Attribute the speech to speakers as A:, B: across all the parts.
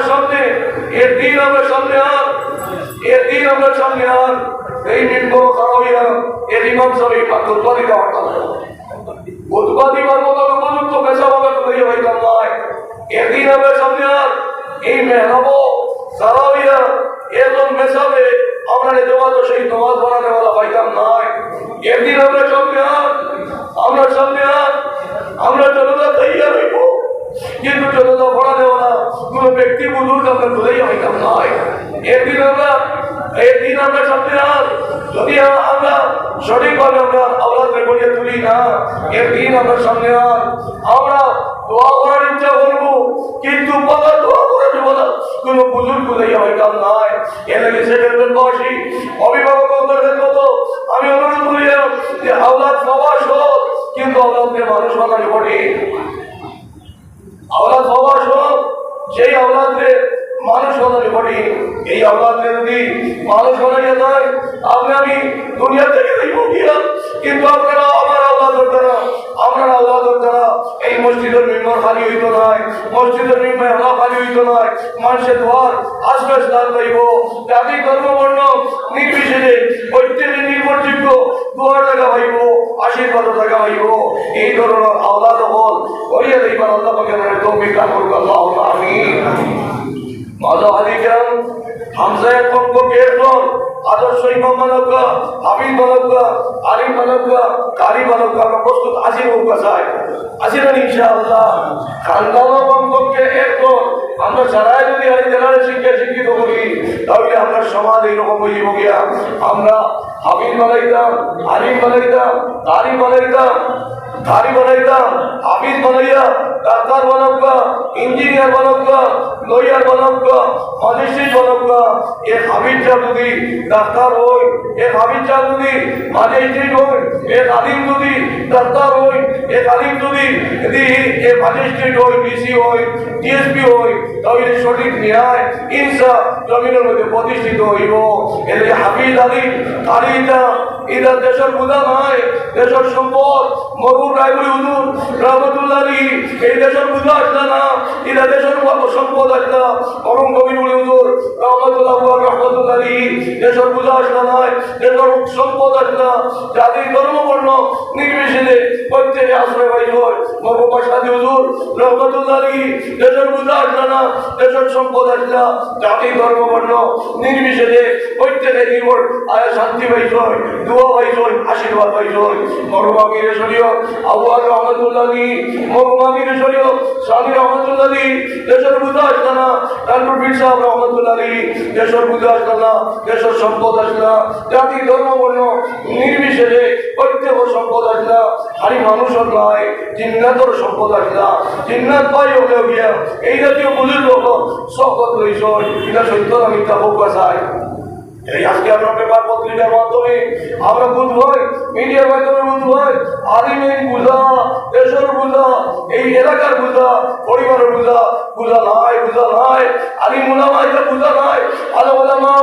A: সামনে এর দিন আমরা সামনে আর এর দিন আমরা সামনে আর এই মিম্বর খারাইয়া এর ইমাম সাহেব খুতবা দিতে পারতাম না। খুতবা দিবার মতো উপযুক্ত পেশাওয়ালা তৈরি হইতাম নয়। এর দিন আমরা সামনে আর এই মেহরাবো খারাইয়া এরকম মেশাবে আমরা জমাতো সেই নামাজ পড়াতে वाला পাইতাম নয়। এর দিন আমরা সামনে আর আমরা জনতা তৈরি হইব, কিন্তু জনতা পড়াতে वाला কোনো ব্যক্তি বুজুর্গ আমরা ধরেই হইতাম নয়। এর দিন আমরা সামনে আর যদি আমরা সঠিকভাবে আমরা আওলাদকে গড়িয়ে তুলি না, এর দিন আমরা সামনে আর আমরা দোয়া করার ইচ্ছা করবো, কিন্তু বাবা দোয়া করার জন্য কোনো বুজুর্গ ধরেই হইতাম নয়। এর লাগে সেকেন্ডবাসী অভিভাবকদের মতো আমি অনুরোধ করি যে আওলাদ বাবা সব, কিন্তু আওলাদকে মানুষ বানানো কঠিন। আওলাদ বাবা সব, সেই আওলাদকে মানুষ বানানো কঠিন। এই আওলাদকে যদি মানুষ বানাইয়া যায় আমি দুনিয়া থেকে দেখব গিয়া, কিন্তু আপনারা আমার আওলাদের দ্বারা এই মসজিদের মেম্বার খালি হইতো নয়, মসজিদের মেম্বার খালি হইতো নয়, মানুষের দোয়ার আশ্বাস দান পাইব। জাতি ধর্ম বর্ণ নির্বিশেষে প্রত্যেকে নির্ভরযোগ্য দোয়ার টাকা পাইব, আশীর্বাদ টাকা পাইব। এই ধরনের আওলাদ হল করিয়া দিবার আল্লাহ পাকে মনে তৌফিক দান করুক। আল্লাহুম্মা আমিন। মাদাহাদিকাম হামজা কমপক্ষে একজন আদর্শ ইমাম বানাবগা, হাফিজ বানাবগা, আলিম বানাবগা, কারি বানাবগা, আমরা প্রস্তুত আছি নৌকা চাই, আছি না ইনশাআল্লাহ। খানদানও কমপক্ষে একজন আমরা যারাই যদি এই জেলার শিক্ষিত করি, তাহলে আমরা সমাজ এইরকম হইব গিয়া। আমরা হাফিজ বানাইতাম, আলিম বানাইতাম, কারি বানাইতাম, হাফিজ বানাইয়া ডাক্তার বানাবগা, ইঞ্জিনিয়ার বানাবগা, লয়ার বানাবগা, ম্যাজিস্ট্রেট বানাবগা। এ হাফিজটা যদি ডাক্তার হয়, এ হাফিজটা যদি ম্যাজিস্ট্রেট হয়, এ আলিম যদি ডাক্তার হয়, এ আলিম যদি এ ম্যাজিস্ট্রেট হয়, ডিসি হয়, ডিএসপি হয়, তাহলে সঠিক ন্যায় ইনসাফ জমিনের মধ্যে প্রতিষ্ঠিত হইব। এর হাফিজ আলিম কারিটা এরা দেশের বোঝা নয়, দেশের সম্পদ। মরহুম রায়পুরি হুজুর রহমতুল্লাহ আলাইহি এই দেশের বোঝা আসলে না, এরা দেশের সম্পদ আসলে না। মরহুম কবিরুল হুজুর রহমতুল্লাহ আলাইহি দেশের বোঝা আসলে নয়, দেশের সম্পদ আসলে না। জাতি ধর্ম বর্ণ নির্বিশেষে প্রত্যেকে আশ্রয় পাইল। মরহুম বাসাদি হুজুর রহমতুল্লাহ আলাইহি দেশের বোঝা আসলে না, দেশের সম্পদ আসলে না। জাতি ধর্ম বর্ণ নির্বিশেষে প্রত্যেকে নির্ভর আয় শান্তি পাইল, দোয়া পাইল, আশীর্বাদ পাইল। মরহুম আমির শরীয়ত আবুয়ার রহমতুল্লাহ আলাইহি, মরহুম আমির শরীয়ত স্বামী রহমতুল্লাহ আলাইহি দেশের বুঝা আসলে না। তানপুর পীর সাহেব রহমতুল্লাহ আলাইহি দেশের বুঝা আসলে না, দেশের সম্পদ আসলে না। জাতি ধর্ম বর্ণ নির্বিশেষে প্রত্যেক সম্পদ আসলে না। খালি মানুষের নয়, জিন্নাতর সম্পদ আসলে না। জিন্নাত পাই হলে গিয়া এই জাতীয় বুঝুর লোক শপথ রয়েছে, এটা সত্য না মিথ্যা হোক চাই। এই আজকে আমরা পেপার পত্রিকার মাধ্যমে আমরা বুঝ হয়, মিডিয়ার মাধ্যমে বুঝ হয়, আলিমের বুঝা, দেশের বুঝা, এই এলাকার বুঝা, পরিবারের বুঝা নাই, আলিম উলামা এটা বুঝা নাই। আলেম উলামা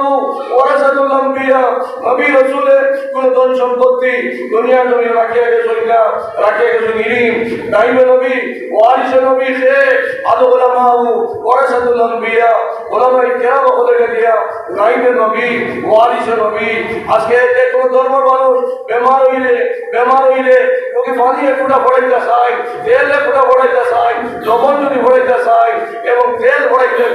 A: ওয়ারাসাতুল আম্বিয়া, নবী রাসূলের কোন ধন সম্পত্তি দুনিয়ার জমি রাখিয়া গেছে না, রাখিয়া গেছে ইলম। নাইবে নবী ওয়ারিসে নবী সে আলেম উলামা ওয়ারাসাতুল আম্বিয়া, উলামা কিরাম হতে গিয়া নাইবে নবী ওয়ারিসে নবী। আজকে যে কোনো ধর্মের মানুষ বেমার হইলে ওকে পানি একটুটা পড়াইতে চাই, তেল একটুটা পড়াইতে চাই, লবণ যদি পড়াইতে চাই এবং তেল পড়াইতে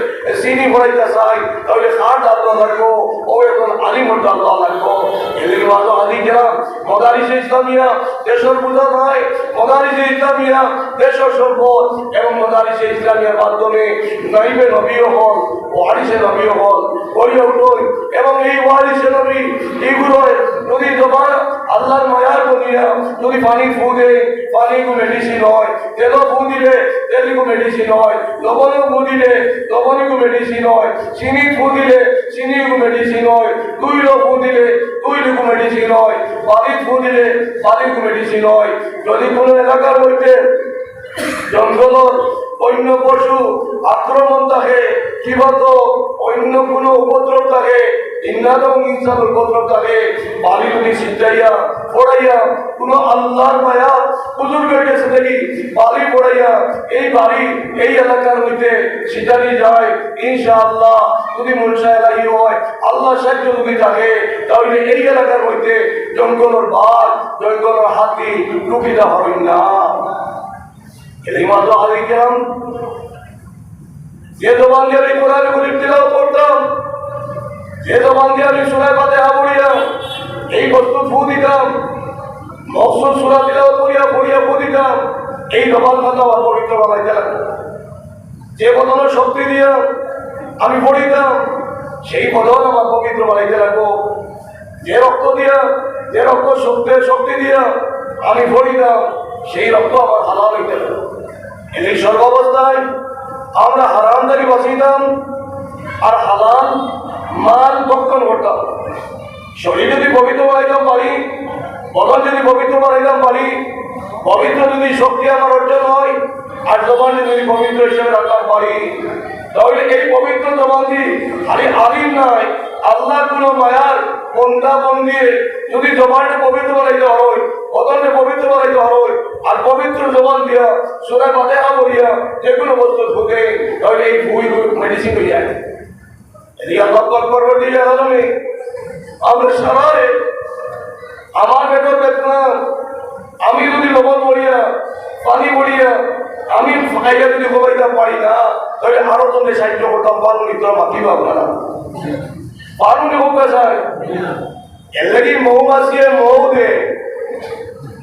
A: চিনি পড়াইতে চাই, তাহলে খাট আল্লাহ লাগবো, ও এখন আলিমর আল্লাহ লাগবো। এদিকে মাত্র আদি গেলাম মদারিসে ইসলামিয়া দেশের বোঝা নয়, মদারিসে ইসলামিয়া দেশের সম্পদ এবং মদারিসে ইসলামিয়ার মাধ্যমে নাইবে নবীও হল, ওয়ারিসে নবীও হল করিয়া উঠল। এবং এই ওয়ারিসে নবী এইগুলো নদী জমা আল্লাহর মায়ার বলিয়া যদি পানি ফু দেয়, পানি কো মেডিসিন হয়, তেলও ফু দিলে তেল কো মেডিসিন হয়, লবণও ফু দিলে লবণ কো মেডিসিন হয়, চিনি ফু দিলে চিনি কো মেডিসিন হয়, তুইল ফু দিলে তুইল কো মেডিসিন হয়, বালি ফু দিলে বালি কো মেডিসিন হয়। যদি কোনো এলাকার মধ্যে জঙ্গলের অন্য পশু আক্রমণ থাকে কিংবা তো অন্য কোনো উপদ্রব থাকে, ইন্নাদ এবং ইনসানের উপদ্রব থাকে, বালি যদি ছিটাইয়া ফোড়াইয়া কোন আল্লাহর মায়া বুজুর্গের কাছে দেখি বাড়ি পড়াইয়া এই বাড়ি এই এলাকার মধ্যে সিটারি যায়, ইনশাআল্লাহ যদি মনসা এলাহি হয়, আল্লাহ সাহায্য যদি থাকে, তাহলে এই এলাকার মধ্যে জঙ্গলের বাঘ, জঙ্গলের হাতি লুকিটা হবেন না। এই মাত্র আগে গেলাম, যে জবান দিয়ে আমি কোরআন শরীফ তিলাওয়াত করতাম, যে জবান দিয়ে আমি সূরা ফাতিহা পড়িয়া এই বস্তু ফু দিতাম, মকসুদ সূরা তিলাওয়াত করিয়া পড়িয়া ফু দিতাম, এই জবান কথা আমার পবিত্র বানাইতে লাগতো। যে বদনের শক্তি দিয়া আমি পড়িতাম, সেই বদন আমার পবিত্র বানাইতে লাগবো। যে রক্ত দিয়া, যে রক্ত শক্তি দিয়া আমি পড়িতাম, সেই রক্ত আমার হালাল হইতে লাগবো। এই সর্বাবস্থায় আমরা হারাম থেকে বাঁচিতাম আর হালাল মাল ভক্ষণ করতাম। শরীর যদি পবিত্র বানাইতাম পারি, বদন যদি পবিত্র বানাইতাম পারি, পবিত্র যদি শক্তি আমার অর্জন হয় আর জবানটি যদি পবিত্র হিসেবে রাখতাম পারি, তাহলে এই পবিত্র জবানটি খালি আলিম নয়, আল্লাহ কোনো মায়ার বন্দা বন্দিয়ে যদি জবানটা পবিত্র বানাইতে হয়, বদনটা পবিত্র বানাইতে হয়, আর পবিত্র জবান দিয়া সূরা ফাতিহা পড়িয়া যেগুলো বস্তু ঢুকে, তাহলে এই ভুল মেডিসিন হয়ে যায়। এদিকে আল্লাহ করবার দিয়ে জানালে আমরা সারারে আমার পেটের বেদনা, আমি যদি লবণ পড়িয়া পানি পড়িয়া আমি ফাঁকাইয়া যদি খোবাইতে পারি না, তাহলে আরো তোমরা সাহায্য করতাম। পারুনি তোরা মাতিব আপনারা, পারুনি হোক চায় এর লাগি মৌমাছিয়ে মৌ দে,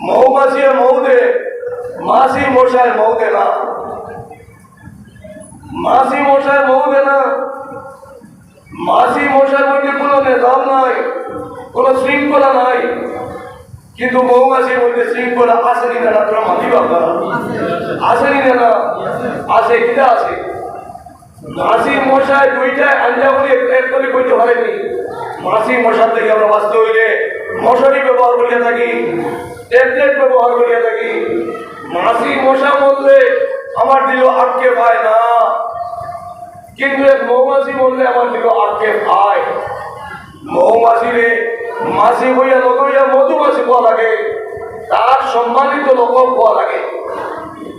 A: মৌমাছিয়ে মৌ দে, মাছি মশায় মৌ দে না, মাছি মশায় মৌ দে না। মাছি মশার মধ্যে কোনো নিজাম নাই, কোনো শৃঙ্খলা নাই, কিন্তু মৌমাছির মধ্যে শৃঙ্খলা আসেনি না। তোরা মাতিব আপনারা, আসেনি না? আসে, কিটা আসে? মাছি মশায় দুইটাই আঞ্জা বলি এক করে কইতে পারেনি। মাছি মশার থেকে আমরা বাঁচতে হইলে মশারি ব্যবহার করিয়া থাকি, ট্যাবলেট ব্যবহার করিয়া থাকি। মাছি মশা বললে আমার দিল আটকে পায় না, কিন্তু এক মৌমাছি বললে আমার দিল আটকে পায়। মৌমাছিরে মাছি হইয়া লোক হইয়া মধুমাছি পাওয়া লাগে, তার সম্মানিত লোক পাওয়া লাগে।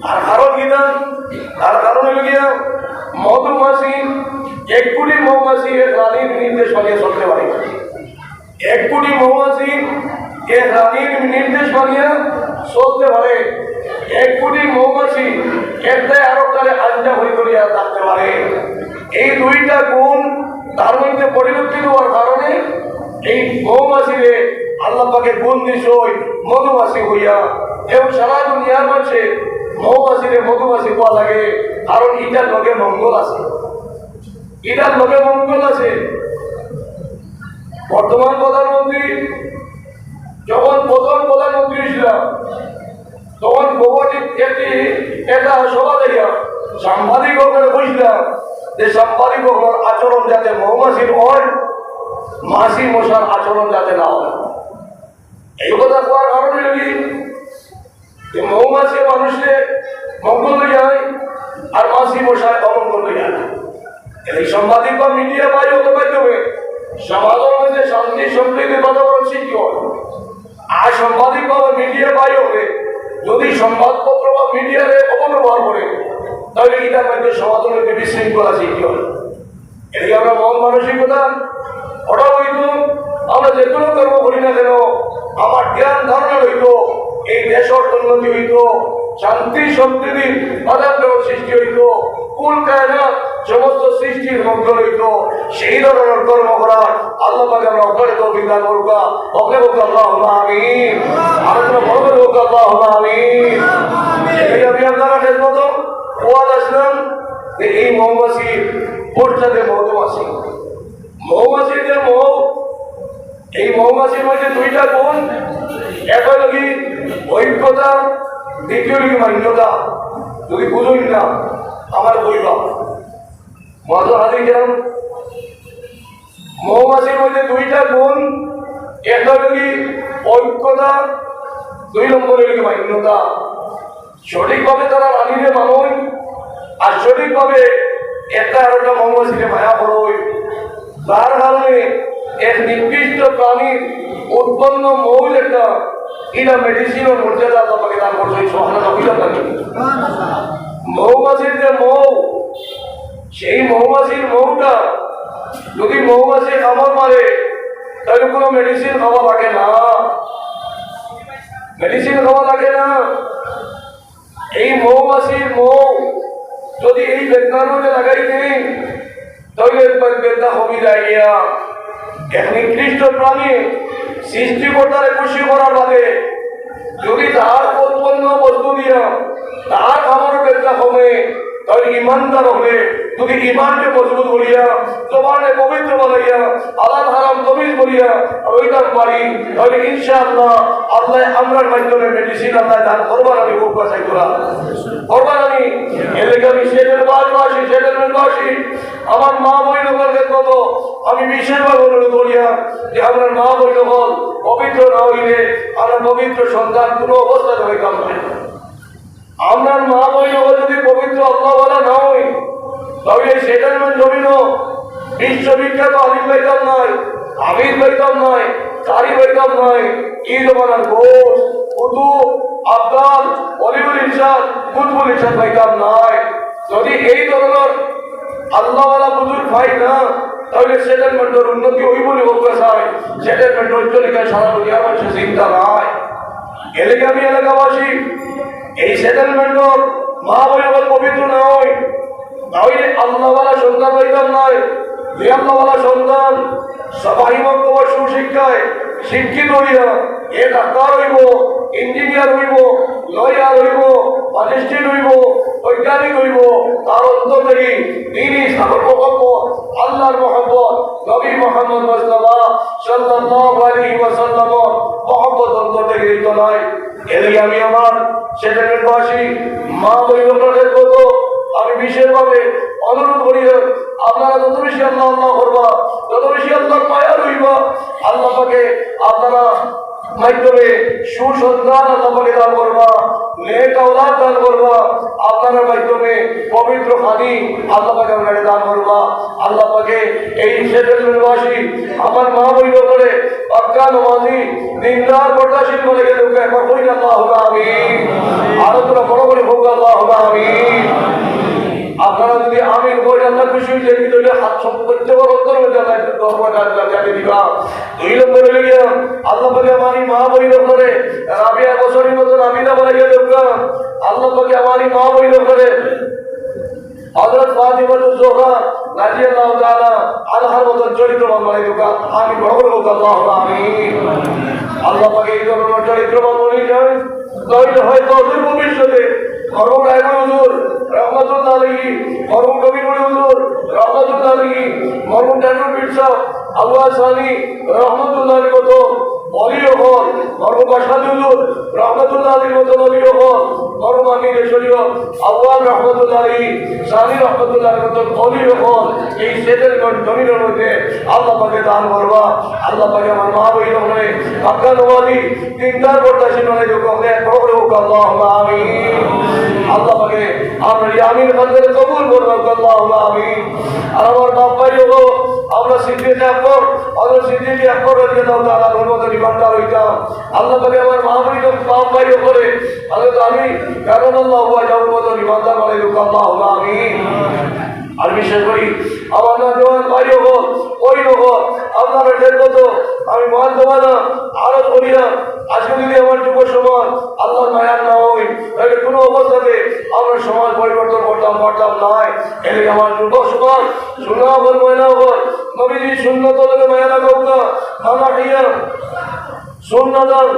A: আর কারণ কি না? তার কারণ হইল গিয়া মধুমাছি এক কোটি মৌমাছি এক রানীর নির্দেশ মানিয়ে চলতে পারে। এক কোটি মৌমাছি এক রানীর নির্দেশ মানিয়ে চলতে পারে। এক কোটি মৌমাছি একটাই আরেকটারে আঞ্জা হয়ে করিয়া থাকতে পারে। এই দুইটা গুণ তার মধ্যে পরিবর্তিত হওয়ার কারণে এই মৌমাছিরে আল্লাহ পাকে গুণ দিস মধুমাছি হইয়া, এবং সারা দুনিয়ার মানুষে মৌমাছিরে মধুমাছি পাওয়া লাগে, কারণ এটার লগে মঙ্গল আছে, এটার লগে মঙ্গল আছে। বর্তমান প্রধানমন্ত্রী যখন প্রথম প্রধানমন্ত্রী ছিল, তখন ভৌগোলিক একটা সভা দেখিয়া সাংবাদিক বসলাম যে সাংবাদিক আচরণ যাতে মৌমাছির হয়, মাছি মশার আচরণ যাতে না হয়। এই কথা কোয়ার কারণে যদি মৌমাছি মানুষকে মঙ্গল হয়ে যায় আর মাছি মশায় অমঙ্গল হয়ে যায়। এই সাংবাদিক বা মিডিয়া পাই হতে পারবে সমাজের মধ্যে শান্তি সম্প্রীতির বাতাবরণ সৃষ্টি হয়। আর সাংবাদিক বা মিডিয়া পাই হবে যদি সংবাদপত্র বা মিডিয়ারে অপব্যবহার করে, তাহলে এটার মধ্যে সমাজের মধ্যে বিশৃঙ্খলা সৃষ্টি হয়। এদিকে আমরা মন মানসিকতা ওটা হইতো, আমরা যে কোনো কর্ম করি না কেন আমার জ্ঞান ধারণা হইতো এই দেশের উন্নতি হইতো, শান্তি সম্প্রীতির বাতাবরণ সৃষ্টি হইতো, কুল কায়নাত সমস্ত সৃষ্টির মগ্ন হইতো। সেই ধরনের কর্ম করার আল্লাহ পাকে আমরা অপরে তৌফিক দান করুক। অপরে হোক আল্লাহুম্মা আমিন, আমরা বড় হোক আল্লাহুম্মা আমিন। এই আমি আপনারা খেদমত ওয়াজ আসলাম যে এই মৌমাছি পর্যাতে মধুমাছি, মৌমাছির যে মৌ, এই মৌমাছির মধ্যে দুইটা গুণ, একটা লাগি ঐক্যতা, দ্বিতীয় লাগি মান্যতা। যদি বুঝুন না আমার বইবা মজা হাতে গেলাম। মৌমাছির মধ্যে দুইটা গুণ, একটা লাগি ঐক্যতা, দুই নম্বরে লাগি মান্যতা। সঠিকভাবে তারা রানীরে মানয় আর সঠিকভাবে একটা আর একটা মৌমাছিকে মায়া করয়, তার কারণে এক নির্দিষ্ট প্রাণীর উৎপন্ন মৌল একটা এটা মেডিসিন ও মর্যাদা আল্লাহ পাকে দান করছে সুবহানাল্লাহ। মৌমাছির যে মৌ, সেই মৌমাছির মৌটা যদি মৌমাছি কামড় মারে তাহলে কোনো মেডিসিন খাওয়া লাগে না, মেডিসিন খাওয়া লাগে না। এই মৌমাছির মৌ যদি এই বেদনার মধ্যে লাগাই দিই তাহলে বেদনা কমে যায় গিয়া। এক নিকৃষ্ট প্রাণী সৃষ্টিকর্তারে খুশি করার বাদে যদি তার উৎপন্ন বস্তু দিয়া তার খাবার বেদনা কমে তাহলে ইমানদার হবে। যদি ইমানকে মজবুত করিয়া জবানে পবিত্র বানাইয়া আলাদা হারাম তমিজ করিয়া ওইটার পারি তাহলে ইনশাআল্লাহ আল্লাহ আমরার মাধ্যমে মেডিসিন আল্লাহ দান করবার আমি খুব বাছাই করা করবার আমি এলাকা আমি সেটের বাসবাসী সেটেলমেন্টবাসী আমার মা বৈনগরকে কত আমি বিশেষভাবে অনুরোধ করিয়া যে আমার মা বৈনগর পবিত্র না হইলে আমরা পবিত্র সন্তান কোনো অবস্থাতে হইতাম না। আপনার মা বৈনগর যদি পবিত্র আল্লাহ বলা না হয় তাহলে এই সেটেলমেন্ট জমিন বিশ্ববিখ্যাত আলিম পাইতাম নয়, আমির পাইতাম নয়, কারি পাইতাম নয়, ঈদ বানার ঘোষ কুতুব আবদাল অলিবুল ইরশাদ কুতুবুল ইরশাদ পাইতাম নয়। যদি এই ধরনের আল্লাহওয়ালা বুজুর্গ পাই না তাহলে সেটেলমেন্টের উন্নতি হইব বলে হোক চাই। সেটেলমেন্ট অঞ্চলিকা সারা দুনিয়ার মানুষের চিন্তা নাই। এলাকা আমি এলাকাবাসী এই সেটেলমেন্টর মা বৈনগর পবিত্র না হয় তাহলে আল্লাহওয়ালা সন্তান পাইতাম নয়। যে আল্লাহওয়ালা সন্তান সবাই বক্তব্য সুশিক্ষায় শিক্ষিত হইয়া এ ডাক্তার হইব, ইঞ্জিনিয়ার হইব, লয়ার হইব, ম্যাজিস্ট্রেট হইব, বৈজ্ঞানিক হইব, তার অন্তর থেকে দিনই সাগর মহব্বত আল্লাহর মহব্বত নবী মুহাম্মদ মুস্তাফা সাল্লাল্লাহু আলাইহি ওয়াসাল্লামের মহব্বত অন্তর থেকে হইতো নয়। এদিকে আমি আমার সেটেলমেন্টবাসী মা বৈনগরের কত আমি বিশেষভাবে অনুরোধ করি আপনারা যত বেশি আল্লাহ আল্লাহ করবা তত বেশি আল্লাহর মায়া রইবা। আল্লাহ পাকে আপনারা মাধ্যমে সুসন্তান আল্লাহ পাকে দান করবা, নেক আওলাদ দান করবা। আপনারা মাধ্যমে পবিত্র খানি আল্লাহ পাকে আপনাকে দান করবা। আল্লাহ পাকে এই সেটেলমেন্টবাসী আমার মা বইল করে পাক্কা নমাজি দিনদার পর্দাশীল বলে গেলে একবার কই আল্লাহ আমিন। আরো তোরা বড় করে হোক আল্লাহ আমিন। আপনারা যদি আমিন বলে আল্লাহ খুশি হইতে তাহলে হাত সম্পত্তি বড় উত্তর হয়ে যাবে জানিয়ে দিবা। 2 নম্বরে লিখিয়া আল্লাহ পাকে আমারই মা বইল করে রাবিয়া বছরের মতো রাবিনা বলে গেলে আল্লাহ পাকে আমারই মা বইল করে হযরত ফাতিমাতুজ জোহরা রাদিয়াল্লাহু তাআলা আনহার মতো চরিত্রবান বানাই দিবা। আমি বড় বড় আল্লাহ আমিন। আল্লাহ পাকে এই ধরনের চরিত্রবান বলি যায় তাহলে হয়তো অদূর ভবিষ্যতে মরহুম রায়পুর হুজুর রহমতুল্লাহ আলাইহি, মরহুম কবির হুজুর রহমতুল্লাহ আলাইহি, মরহুম জানুর পীর সাহেব আল্লাহ সানি রহমতুল্লাহ আলাইহি মতো অলিও হল, মরহুম বাসাদ হুজুর রহমতুল্লাহ আলাইহির মতো অলিও হল, মরহুম আমির শরীয়ত আল্লাহ রহমতুল্লাহ আলাইহি সানি রহমতুল্লাহ আলাইহির মতো অলিও হল। এই সেটেলমেন্ট জমিনের মধ্যে আল্লাহ পাকে দান করবা। আল্লাহ পাকে আমার মা বইল করে পাক্কা নমাজি দিনদার পর্দাশীল বানাই দিবা। বড় বড় হোক আল্লাহ আমিন। আল্লাহ পাকে আমরা আমিন বলতে কবুল করবেন আল্লাহ আমিন। আর আমার বাপ ভাই হলো আমরা সিদ্দিক আকবর সিদ্দিক আকবর রাদিয়াল্লাহু তাআলা রহমতের ইমানদার হইতাম। আল্লাহ পাকে আমার মা বইল বাপ ভাই করে হযরত আমি কারণাল্লাহু আলাইহি ওয়াসাল্লাম ইমানদার বানাই দিবা আল্লাহ আমিন। আর বিশেষ করি আমার নজওয়ান ভাই হল ওই হল আপনারা ঢের কত আমি মহান তোমানা আরো করি না। আজকে যদি আমার যুব সমাজ আল্লাহর মায়ার না হই তাহলে কোনো অবস্থাতে আমরা সমাজ পরিবর্তন করতাম পারতাম নয়। এদিকে আমার যুব সমাজ শোনা হল ময়না হল নবীজি সুন্নত মায়া লাগাও না মানা হিয়া সুন্নাতান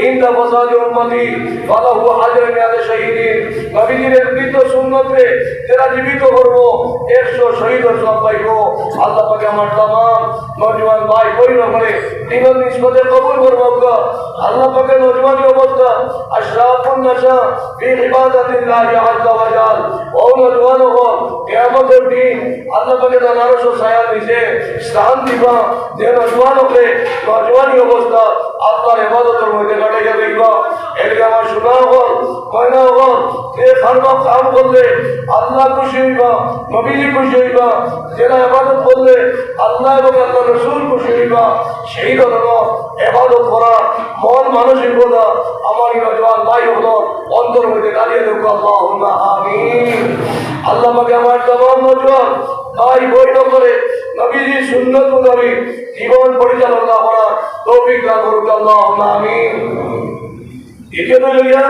A: ইনদা ফাসাদি উম্মতি ফালাহু আজরুন আলা শাহীদিন। নবীজির কৃত সুন্নতে যারা জীবিত করব 100 শহীদের সওয়াব পাইব। আল্লাহ পাকে আমার तमाम নওজওয়ান ভাই বইন করে দিনের নিসবতে কবুল করব। আল্লাহ পাকে নওজওয়ানি অবস্থা আশরাফুন নাশা ফি ইবাদাতিল্লাহি আযজা ওয়া জাল ও নওজওয়ান হো কিয়ামতের দিন আল্লাহ পাকে জানা আরশো ছায়ার নিচে স্থান দিবা, যে নজওয়ান হলে নজওয়ানি অবস্থা আল্লাহর ইবাদতের মধ্যে কাটাইয়া দিবা। এদিকে আমার শোনা হল ময়না হল যে খারবা কাম করলে আল্লাহ খুশি হইবা, নবীজি খুশি হইবা, যারা ইবাদত করলে আল্লাহ এবং আল্লাহ রসুল খুশি হইবা, সেই ধরনের ইবাদত করা মন মানসিকতা আমার নজওয়ান ভাই হলো অন্তর মধ্যে দাঁড়িয়ে দেখো। আল্লাহুম্মা আমিন। আল্লাহ আমাকে আমার তমাম নজওয়ান ভাই বৈঠ করে নবীজি সুন্নত মোতাবেক জীবন পরিচালনা করার তৌফিক দান করুক। আল্লাহুম্মা আমিন। দ্বিতীয়ত লইয়া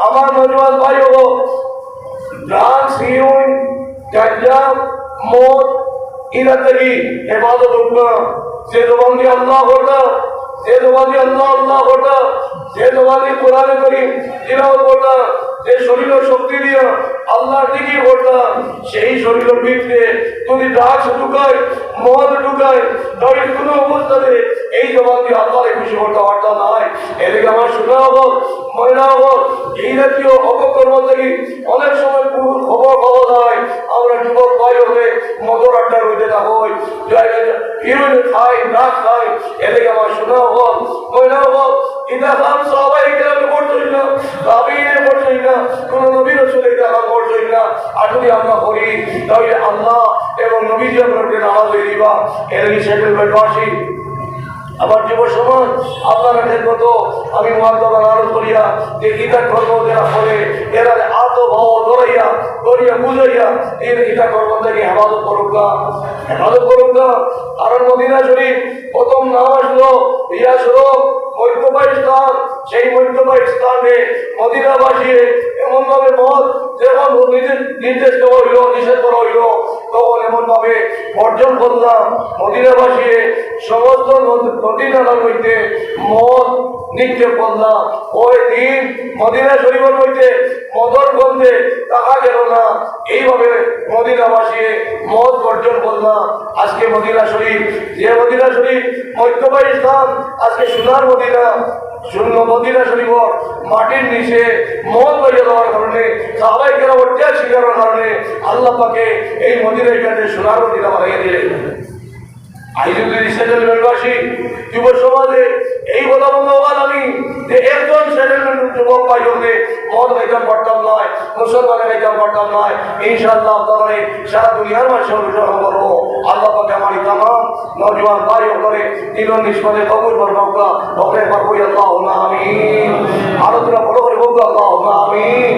A: আমার নজওয়ান ভাই হলো ড্রাগস, হিরোইন, গাঁজা, মদ ইরা থেকে হেফাজত করবা। যে জবান দিয়ে আল্লাহ করতা, যে জবান দিয়ে আল্লাহ আল্লাহ করতা, যে জবান দিয়ে কোরআনে করিম তিলাওয়াত করতা, যে শরীরের শক্তি দিয়ে আল্লাহর জিকির করতা, সেই শরীরের ভিতরে যদি ড্রাগস ঢুকায়, মদ ঢুকায়, তাহলে কোনো অবস্থাতে এই জবান দিয়ে আল্লাহরে খুশি করতে পারতাম নাই। এদিকে আমার শোনা হোক ময়না হোক এই জাতীয় অপকর্ম থেকে অনেক সময় খবর পাওয়া যায়। আমরা যুবক ভাই হলে মদর আড্ডার হইতে থাকই, হিরোইন খাই, ড্রাগ খাই। এদিকে আমার শোনা হোক ময়না হোক এটা কাম সবাই গ্রামে করছই না, কাবিনে করছই না, কোন নবী রাসূলের দেখা করছই না। আর যদি আমরা করি তাহলে আল্লাহ এবং নবীজি আমাদেরকে নামাজ হয়ে দিবা। এদিকে সেটেলমেন্ট বাসী আমার যুব সমাজ আপনারা খেদমত আমি মহাত্মা আরোপ করিয়া যে গীতা কর্ম যারা করে এরা আত ভাব ধরাইয়া করিয়া বুঝাইয়া এর গীতা কর্ম থেকে হেফাজত করুক না, হেফাজত করুক না। কারণ মদিনা শরীফ প্রথম নাম আসলো ইয়া শরফ মধ্যবাই স্থান, সেই মধ্যবাই স্থানে মদিনাবাসী এমন ভাবে মত যখন নির্দেশ দেওয়া হইল, নিষেধ করা হইল, তখন এমন ভাবে বর্জন করলাম। মদিনাবাসী সমস্ত নদী নালার মধ্যে মদ নিক্ষেপ করলাম। ওই দিন মদিনা শরীফের মধ্যে মদর গন্ধে টাকা গেল না। এইভাবে মদিনাবাসী মদ বর্জন করলাম। আজকে মদিনা শরীফ, যে মদিনা শরীফ মধ্যবাই স্থান, আজকে সোনার মদিনা, শূন্য মদিনা শরীফ মাটির নিচে মদ বাইরে দেওয়ার কারণে, সাহাবায়ে কেরাম ত্যাগ শিকারের কারণে আল্লাহ পাকে এই মদিনার কাছে সোনার মদিনা বানাইয়া দিলেন। আইজুদ্দিন সেটেলমেন্টবাসী যুব সমাজে এই কথা বলতে আমি যে একজন সেটেলমেন্ট যুবক পাই হলে মদ খাইতাম পারতাম নয়, মুসলমানে খাইতাম পারতাম নয়। ইনশাআল্লাহ আপনারা সারা দুনিয়ার মানুষ অনুসরণ করবো। আল্লাহ পাকে আমার তামাম নওজওয়ান ভাই করে দিলন নিষ্পদে কবুল বরমাক্কা ওকে পারবো। আল্লাহুম্মা আমিন। আরো তোরা বড় করে বলবো আল্লাহুম্মা আমিন।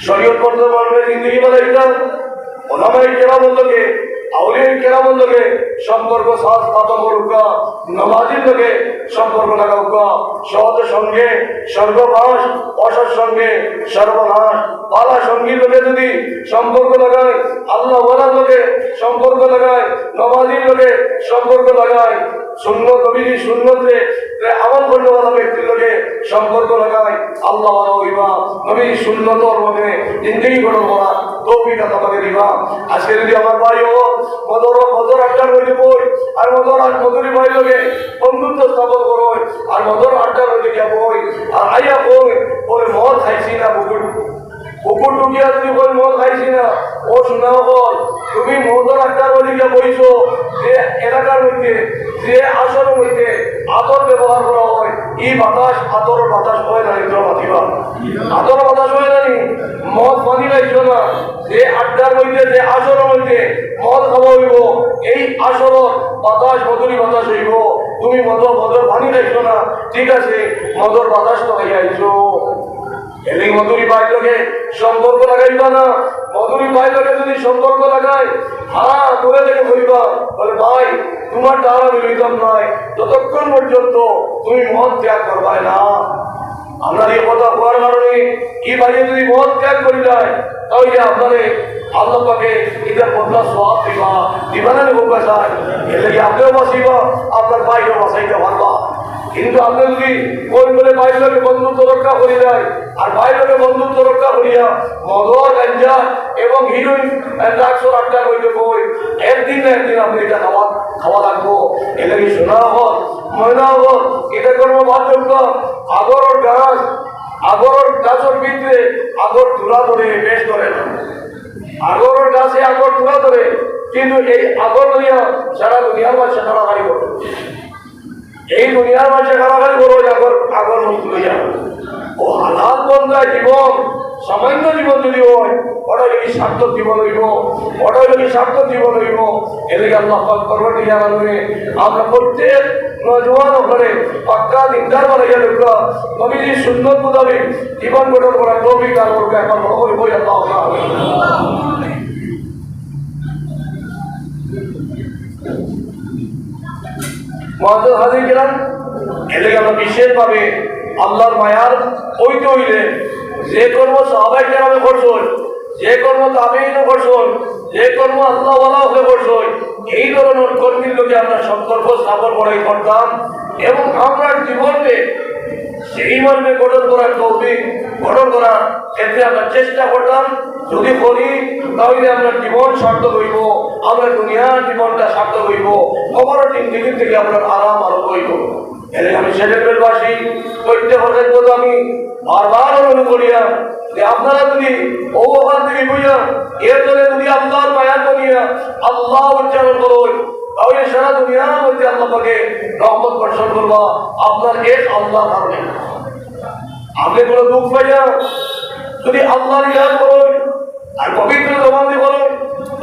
A: শরীয়ত পর্যন্ত মানুষের জিন্দগি বানাইতাম ওলামায়ে কেরামের লোকে, আউলিয়ায়ে কেরামের লোকে সম্পর্ক স্থাপন করুক, নামাজির লোকে সম্পর্ক লাগাউক। সহজ সঙ্গে সর্বনাশ, অসৎ সঙ্গে সর্বনাশ। পালা সঙ্গীর লোকে যদি সম্পর্ক লাগায়, আল্লাহ ওয়ালার লোকে সম্পর্ক লাগায়, নামাজির লোকে সম্পর্ক লাগায়, সুন্নত নবীজি সুন্নতে আমল করতে বলা ব্যক্তির লোকে সম্পর্ক লাগায়, আল্লাহ ওয়ালা হইবা। নবীজি সুন্নত মনে জিন্দগি গঠন করা তৌফিক আল্লাহ পাকে দিবা। আজকে যদি আমার ভাই ও মদর আড্ডার মধ্যে বই আর মধুরী ভাই লোকে বন্ধুত্ব স্থাপন করো, আর মদর আড্ডার মধ্যে গিয়া বই আর আইয়া বই ওই মদ খাইছি না পুকুর টুকিয়া তুমি বই মদ খাইছি না, ও শোনা বল তুমি মদর আড্ডার মধ্যে গিয়া বইছো, যে এলাকার মধ্যে যে আসনের মধ্যে আদর ব্যবহার করা হয়, এই বাতাস আদর বাতাস হয় না, মাতিবা আদর বাতাস হয় না, মদ পানি লাগছো না। যে আড্ডার মধ্যে যে আসরের মধ্যে মদ খাওয়া হইব, এই আসর বাতাস মধুরী বাতাস হইব। তুমি মদর পানি লাগছো না, ঠিক আছে, মদর বাতাস তো খাইয়া আইছো। এই মধুরী বাইলকে সম্পর্ক লাগাইবা না। মধুরী বাইলকে যদি সম্পর্ক লাগায়, হ্যাঁ দূরে থেকে বলবা বলে ভাই তোমার দ্বারা আমি লইতাম নয়, ততক্ষণ পর্যন্ত তুমি মদ ত্যাগ করবাই না। আমরা এই কথা হওয়ার কারণে এই বাইরে যদি মদ ত্যাগ করি যায়, তাহলে আপনারে আল্লাহ পাকে এটার বদলা সওয়াব দিবা না নেব চায়। এলে আপনিও বাঁচিবা, আপনার বাইরেও বাঁচাইতে পারবা। কিন্তু আপনি যদি কোন বলে বাইরে বন্ধুত্ব রক্ষা করি যায়, আর বাইরে বন্ধুত্ব রক্ষা করিয়া মদর গাঞ্জা এবং হিরোইন ড্রাগসের আড্ডা হইতে বই, একদিন না একদিন আপনি এটা খাওয়া লাগবো। এলে কি শোনা হল ময়না হল এটা করবো বাধ্যক্য। আগর গাছের ভিতরে আগর তুলা ধরে বেশ ধরে না, আগর গাছে আগর তুলা ধরে কিন্তু এই আগর লইয়া সারা দুনিয়ার মাঝে কারাগারি করো, এই দুনিয়ার মাঝে কারাগারি করো আগর আগর মুখ লইয়া। ও হালাল বন্ধায় জীবন, সামান্য জীবন যদি হয় ওটাই যদি সার্থক জীবন হইব, ওটাই যদি সার্থক জীবন হইব। এদিকে আল্লাহ পাক পরবর্তী জানাবে আমরা প্রত্যেক নজওয়ান ওখানে পাক্কা দিনদার বানাইয়া ঢুকা নবীজির সুন্নত মোতাবেক জীবন গঠন করার তৌফিক দান করবে। এখন বড় করে বই আল্লাহ মহাজন হাজির গেলাম। এদিকে আমরা বিশেষভাবে আল্লাহর মায়ার ওইতে হইলে যে কর্ম সাহাবায়ে কেরামে করছেন, যে কর্ম তাবেঈনে করছেন, যে কর্ম আল্লাহ ওয়ালা হয়ে করছেন, এই ধরনের কর্মীর লোকে আমরা সম্পর্ক স্থাপন করাই করতাম এবং আমরা জীবনে সেই মর্মে গঠন করার তৌফিক গঠন করার ক্ষেত্রে আমরা চেষ্টা করতাম। যদি করি তাহলে আমরা জীবন সার্থক হইব, আমরা দুনিয়ার জীবনটা সার্থক হইব, কখনো দিন থেকে আমরা আরাম আরো হইব। এলে আমি সেদেরবাসী প্রত্যেক হঠাৎ আমি বারবার অনুরোধ করিয়া যে আপনারা যদি ওখান থেকে বুঝা এর জন্য যদি আল্লাহর মায়া করিয়া আল্লাহ উচ্চারণ করুন তাহলে সারা দুনিয়ার মধ্যে আল্লাহ পাকে রহমত বর্ষণ করবা আপনার এক আল্লাহ কারণে। আপনি কোনো দুঃখ পাইয়া যদি আল্লাহর ইয়াদ করুন আর পবিত্র জবান দিয়ে বলুন,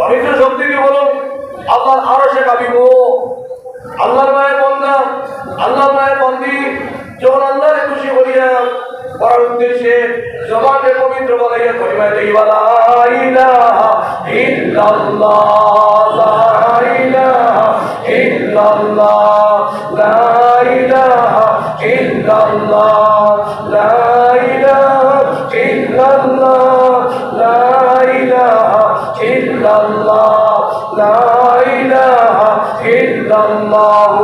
A: পবিত্র শক্তি দিয়ে বলুন, আল্লাহর আরো সে কাবিব। আল্লাহর মায়ের বন্ধা, আল্লাহর মায়ের বন্দি যখন আল্লাহরে খুশি করিয়া করার উদ্দেশ্যে জবানকে পবিত্র বানাইয়া করিমায় দেখিবা লা ইলাহা ইল্লাল্লাহ, লা ইলাহা ইল্লাল্লাহ, লা ইলাহা ইল্লাল্লাহ, লা ইলাহা ইল্লাল্লাহ, লা ইলাহা ইল্লাল্লাহ, লা ইলাহা ইল্লাল্লাহ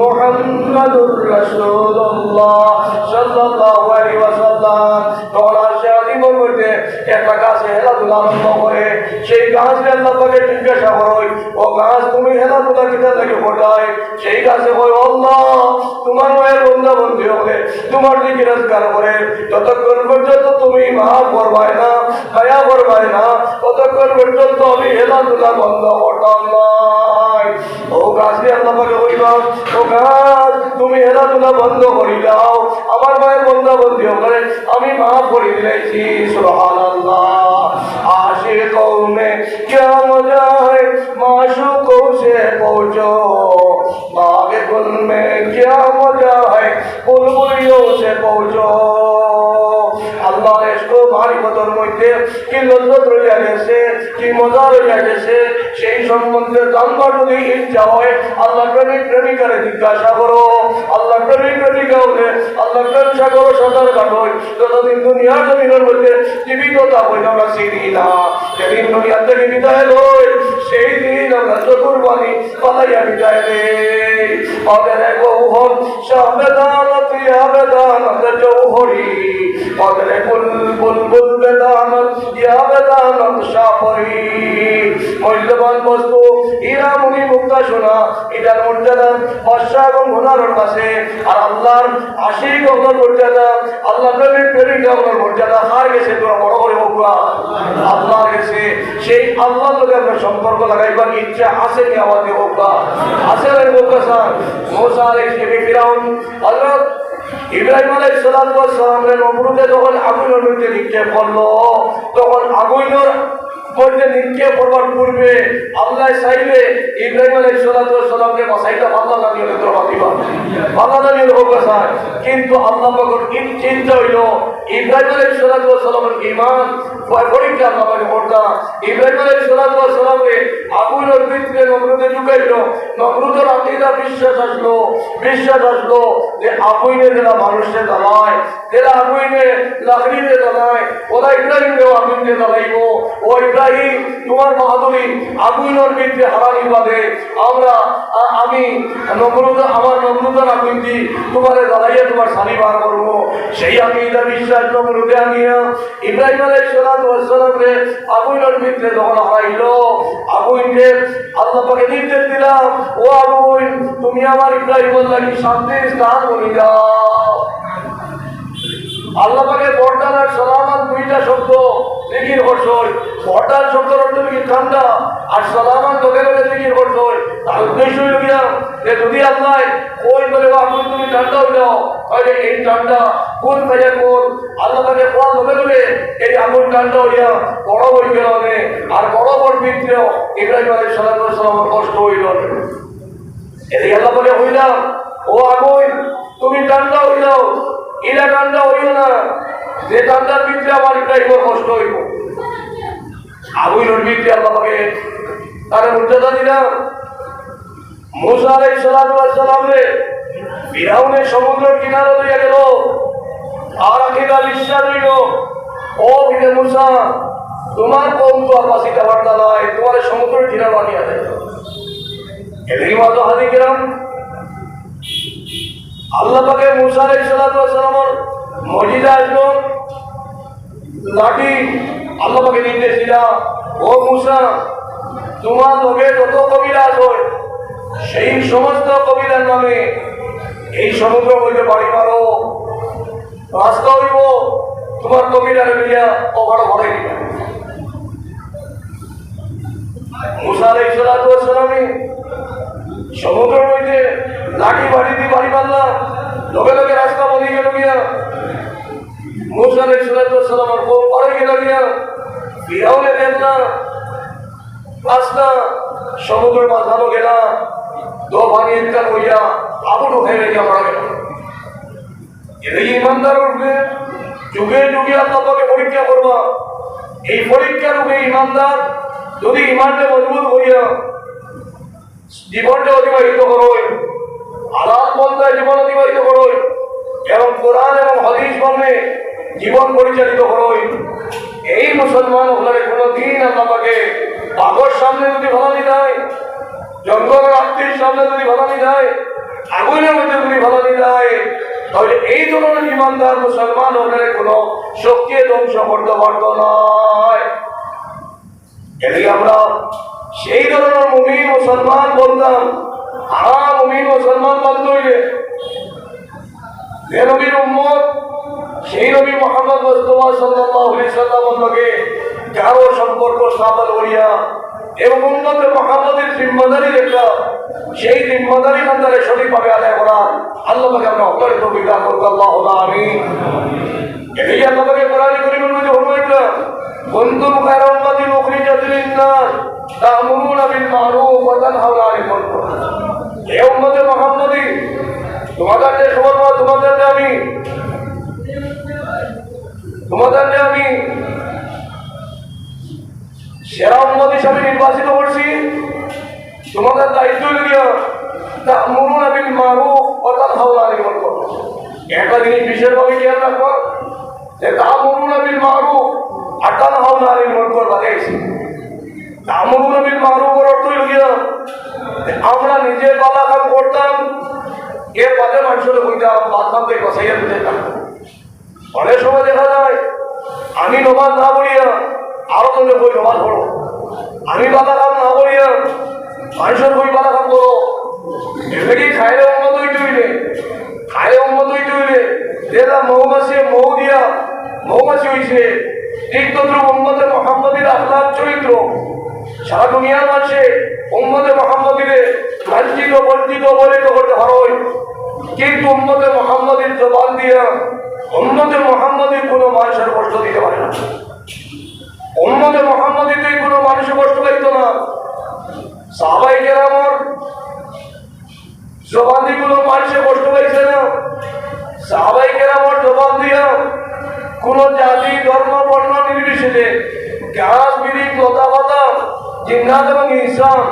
A: মুহাম্মাদুর রাসূলুল্লাহ সাল্লাল্লাহু আলাইহি ওয়াসাল্লাম। তোমরা জীবন মধ্যে একটা গাছে হেলাধুলা আরম্ভ করে সেই গাছকে আল্লাহ পাকে জিজ্ঞাসা করো, ও গাছ তুমি হেলাধুলা কিনা থেকে ফোটায়? সেই গাছে কই আল্লাহ তোমার মায়ের বন্ধা বন্ধি হবে তোমার দিকে রোজগার করে যতক্ষণ পর্যন্ত তুমি মাফ করবায় না, মায়া করবায় না, ততক্ষণ পর্যন্ত আমি হেলাধুলা বন্ধ করতাম নাই। ও গাছকে আল্লাহ পাকে কইবা, ও গাছ তুমি হেলাধুলা বন্ধ করি দাও, আমার মায়ের বন্ধা বন্ধি হবে আমি মাফ করে দিয়েছি। সুবহানাল্লাহ। आशिकों में क्या मजा है माशूकों से पहुंचो, बाग गुल में क्या मजा है बुलबुलियों से पहुंचो। আল্লাহ এসকো মারিফতের মধ্যে কি লজ্জত রইয়া গেছে, কি মজা রইয়া গেছে, সেই সম্বন্ধে জানবার যদি ইচ্ছা হয় আল্লাহ প্রেমিক প্রেমিকারে জিজ্ঞাসা করো। আল্লাহ প্রেমিক প্রেমিকা হলে আল্লাহ প্রেম সাগর সাঁতার কাটোয় যতদিন দুনিয়ার জমিনের মধ্যে জীবিততা হইল আমরা চিনি না। যেদিন দুনিয়ার থেকে বিদায় লই সেই দিন আমরা চতুর্বাণী পালাইয়া বিদায় দেই। ওদের গৌহর সাবেদানত ইয়াবেদানত জৌহরি, ওদের বুলবুল বেদানত ইয়াবেদানত সাফরি। মূল্যবান বস্তু হীরা মণি মুক্তা সোনা এটার মর্যাদা বর্ষা এবং ঘোড়ার কাছে, আর আল্লাহর আশিক ওগুলোর মর্যাদা, আল্লাহ প্রেমিক প্রেমিকা ওগুলোর মর্যাদা কার গেছে? তোরা বড় করে হোকা আল্লাহর গেছে। সেই আল্লাহ লোকে আমরা সম্পর্ক লাগাইবার ইচ্ছা আছে কি আমাদের হোকা? আছে না হোকা? স্যার মুসা আলাইহিস ফিরাউন হযরত ইব্রাহিম আলাইহিস সালামের নমরুদে যখন আগুনের মধ্যে নিক্ষেপ করলো, তখন আগুনের মধ্যে নিক্ষেপ করবার পূর্বে আল্লাহ চাইলে ইব্রাহিম আলাইহিস সালামকে বাঁচাইতে পারলাম না, নিয়ে তোর বাতিবা পাল্লা দাঁড়িয়ে হোক স্যার। কিন্তু আল্লাহ পাকের চিন্তা হইল ইব্রাহিম আলাইহিস সালামের ঈমান পরীক্ষা আল্লাহ পাকে করতাম। ইব্রাহিম আলাইহিস সালামকে আগুনের ভিতরে নমরুদে ঢুকাইল। নমরুদের আকীদা বিশ্বাস আসলো যে আগুনে যারা মানুষকে জ্বালায়, যারা আগুনে লাকড়িতে জ্বালায়, ওরা ইব্রাহিমকেও আগুনে জ্বালাইব। ও ইব্রাহিম তোমার বাহাদুরি আগুনের ভিতরে হারানি বাদে আমি আমার নমরুদের আগুন দি তোমার জ্বালাইয়া তোমার সারি বার করবো। সেই আকীদা বিশ্বাস নমরুদে আনিয়া ইব্রাহিম আলাইহিস সালামকে আগুনের ভিতরে যখন হারাইল, আগুনকে আল্লাহ পাকে নির্দেশ দিলাম, ও আগুন তুমি আমার ইব্রাহিম লাগি শান্তির স্থান বলি দাও। আল্লাহ পাকে বরদান আর সালামাত দুইটা শব্দ জিকির করছই। বরদান শব্দের অর্থ কি ঠান্ডা, আর সালামাত লোকের উদ্দেশ্য হইল গিয়া যে যদি আল্লাহ ওই বলে আগুন তুমি ঠান্ডা হয়ে যাও, তাহলে এই ঠান্ডা কোন কাজে কোন আল্লাহ তাকে কোন লোকে লোকে এই আগুন ঠান্ডা হইয়া বড় হয়ে গেল আর বড় বড় বিদ্রে ইব্রাহিম আলাইহিস সালামের কষ্ট হইল। এই আল্লাহ বলে হইলাম ও আগুন তুমি ঠান্ডা হয়ে যাও, এরা ঠান্ডা হইও না, যে ঠান্ডার বিদ্রে আমার ইব্রাহিমের কষ্ট হইব। আগুনের বিদ্রে আল্লাহকে তারা মর্যাদা দিলাম। মুসা আলাইহিস সালামে ফিরাউনের সমুদ্রের কিনারে লইয়া গেল, আর আখিরা বিশ্বাস হইল ও বিদে মুসা তোমার কৌম তো আর বাঁচিতে পারত নয়, তোমার সমুদ্রের কিনারে আনিয়া দেয়। এদিকে মাত্র হাজি কিরাম আল্লাহ পাকে মুসা আলাইহিস সালামের মজিদা আসলো লাঠি। আল্লাহ পাকে নির্দেশ দিলা ও মুসা তোমার লোকে যত কবিরাজ হয় সেই সমস্ত কবিরার নামে এই সমুদ্র বইতে বাড়ি মারো, রাস্তা হইব তোমার কবিরারে মিলিয়া ওভারও ভরে দিবে। মুসা আলাইহিস সালামে সমুদ্রের মধ্যে লাঠি বাড়ি দিয়ে বাড়ি মারলাম, লগে লগে রাস্তা বনে গেল গিয়া। মুসা আলাইহিস সালামের কৌম পারে গেল গিয়া, ফিরাউনে দেখলাম রাস্তা সমুদ্রের মাঝানো গেলা, দো পানি একখান হইয়া আগুন উঠে গিয়া মারা গেল। এই ইমানদার উঠবে যুগে যুগে আল্লাহকে পরীক্ষা করবা। এই পরীক্ষার উপরে ইমানদার যদি ইমানটা মজবুত হইয়া জীবনটা অতিবাহিত করো, হালাল পন্থায় জীবন অতিবাহিত করো এবং কোরআন এবং হাদিস মর্মে জীবন পরিচালিত করো, এই মুসলমান হলে কোনোদিন আল্লাহকে পাগর সামনে যদি ভালানি দেয়, জঙ্গলের আত্মীর সামনে যদি ভালানি দেয়, আগুনের মধ্যে যদি ভালানি দেয়, তাহলে এই ধরনের ইমানদার মুসলমান হলে কোনো শক্তি ধ্বংস করতে পারত নয়। এদিকে আমরা সেই ধরনের মুমিন মুসলমান বলতাম। মুমিন মুসলমান বলতে হইলে যে নবীর উম্মত সেই নবী মুহাম্মদ মুস্তাফা সাল্লাল্লাহু আলাইহি সাল্লামের সঙ্গে কারো সম্পর্ক স্থাপন করিয়া এবং উম্মতে মুহাম্মাদের জিম্মাদারি রেখা সেই জিম্মাদারি আন্দারে সঠিকভাবে আদায় করা আল্লাহ পাকে আমরা অগ্রাধিকার তৌফিক দান করুন। আল্লাহুম্মা আমিন। এই আল্লাহ পাকে কোরআন কারীমের মধ্যে ফরমাইলা কুনতুম খায়রা উম্মাতিন উখরিজাত লিন-নাস তা'মুরুনা বিল মা'রুফ ওয়া তানহাউনা আনিল মুনকার। হে উম্মতে মুহাম্মাদি তোমাদের যে সমর্থন তোমাদের আমি সেরা উম্মত হিসাবে নির্বাচিত করছি। তোমাদের দায়িত্ব হইল তা'মুরুনা বিল মা'রুফ ওয়া তানহাউনা আনিল মুনকার। একটা জিনিস বিশেষভাবে খেয়াল রাখবা যে তা'মুরুনা বিল মা'রুফ আর তানহাউনা আনিল মুনকার বানাইছি। তা'মুরুনা বিল মা'রুফের অর্থ হইল আমরা নিজে ভালো কাজ করতাম, এর বাদে মানুষের হইতাম বাদবাদে কষাইয়া দিতাম। অনেক সময় দেখা যায় আমি নমাজ না পড়িয়া আরো জনে বই নমাজ পড়ো, আমি বাধা কাম না পড়িয়া মানুষের বই বাধা কাম করো। এগুলি খাইলে উন্নত হইতে হইলে যেটা মৌমাছি মৌ দিয়া মৌমাছি হইছে ঠিক তদ্রুপ উম্মতে মুহাম্মাদির আখলাক চরিত্র সারা দুনিয়ার মাঝে উম্মতে মুহাম্মাদিরে লাঞ্ছিত বঞ্চিত অবহেলিত করতে হয়, কিন্তু উম্মতে মুহাম্মাদির জবান দিয়া উম্মতে মুহাম্মাদি কোনো মানুষের কষ্ট দিতে পারে না। উম্মতে মুহাম্মাদিতে কোনো মানুষের কষ্ট পাইত না। সাহাবায়ে কেরামের জবান দিয়ে কোনো মানুষের কষ্ট পাইছে না। সাহাবায়ে কেরামের জবান দিয়া কোন জাতি ধর্ম বর্ণ নির্বিশেষে গাছ বিড়ি লতা পাতা জিন্নাত এবং ইনসান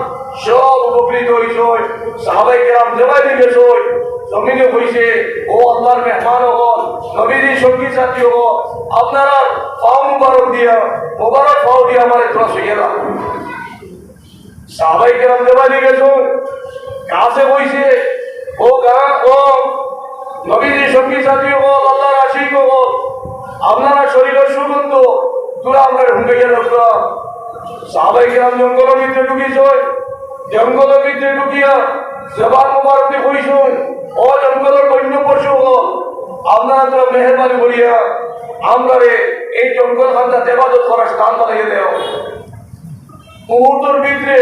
A: সব উপকৃত হয়েছে। সাহাবায়ে কেরাম জবাই দিয়েছে জমিনে হয়েছে ও আল্লাহর মেহমান হল নবীর সঙ্গী সাথী হল আপনারা পাও মুবারক পাও দিয়া আমার তোরা শুয়ে দাও। সাহাবায়ে কেরাম জবাই দিয়েছে গাছে বইছে ও গা ও নবীর সঙ্গী সাথী হল আল্লাহর আশিক হল আপনারা শরীরের সুগন্ধ তোরা আমরা ঢুকাইয়া রাখলাম। সাহাবায়ে কেরাম জঙ্গলের ভিতরে ঢুকিয়েছে, জঙ্গলের ভিতরে ঢুকিয়া জবান মুবারক দিয়ে কইছে ও জঙ্গলের বন্য পশু হল আপনারা তোরা মেহরবানি করিয়া আমরা এই জঙ্গল খান্তা ইবাদত করার স্থান বানাইয়া দেও। মুহূর্তের ভিতরে